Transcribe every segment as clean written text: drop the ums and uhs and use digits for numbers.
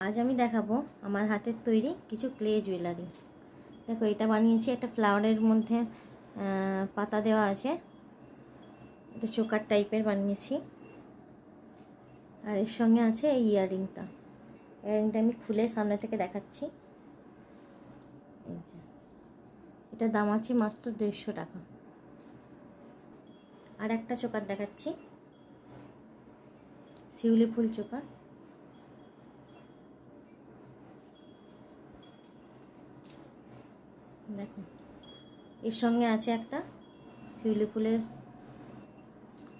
आज আমি দেখাবো আমার হাতের তৈরি কিছু ক্লে জুয়েলারি। দেখো এটা বানিয়েছি একটা ফ্লাওয়ারের মধ্যে পাতা দেওয়া আছে, এটা চোকার টাইপের বানিয়েছি। আর এর সঙ্গে আছে এই ইয়াররিংটা আমি খুলে সামনে থেকে দেখাচ্ছি। এই যে এটার দাম আছে মাত্র 150 টাকা। আর একটা চোকার দেখাচ্ছি, শিউলি ফুল চোকার। দেখো এর সঙ্গে আছে একটা শিউলি ফুলের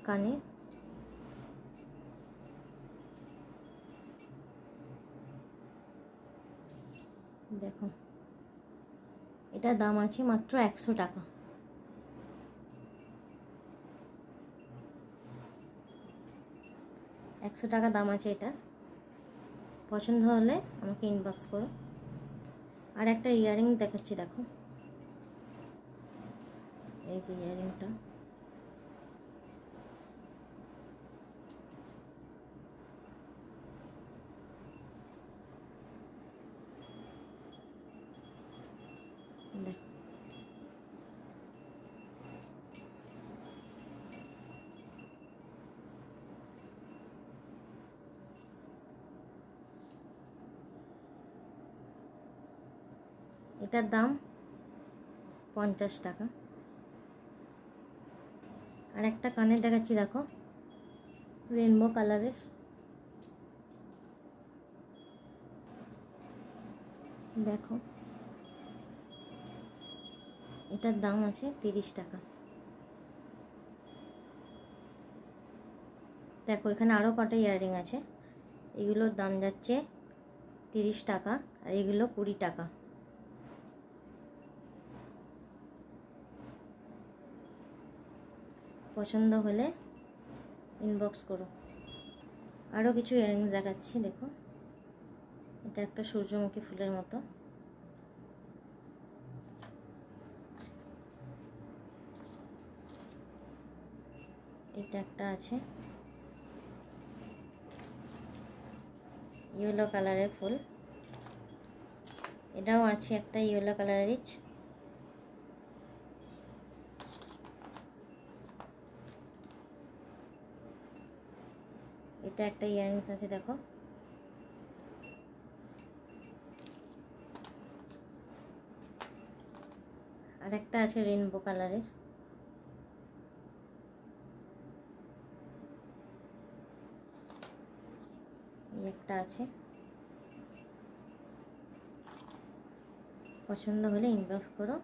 কানে। দেখো এটার দাম আছে মাত্র 100 টাকা। টাকা দাম আছে এটা। পছন্দ হলে আমাকে ইনবক্স করো। আর একটা ইয়াররিং দেখাচ্ছি, দেখো এই যে ইয়াররিংটা। দেখো এটার দাম 50 টাকা। আর একটা কানের দেখাচ্ছি, দেখো রেনবো কালারের। দেখো এটার দাম আছে 30 টাকা। দেখো এখানে আরও কটা ইয়াররিং আছে, এগুলোর দাম যাচ্ছে 30 টাকা আর এগুলো 20 টাকা। পছন্দ হলে ইনবক্স করো। আরও কিছু ইয়াররিং দেখাচ্ছি, দেখো এটা একটা সূর্যমুখী ফুলের মতো। এটা একটা আছে ইয়েলো কালারের ফুল, এটাও আছে একটা ইয়েলো কালারের। এটা একটা ইয়াররিংস আছে, দেখো আর একটা আছে রেনবো কালারের। একটা আছে, পছন্দ হলে ইনবক্স করো।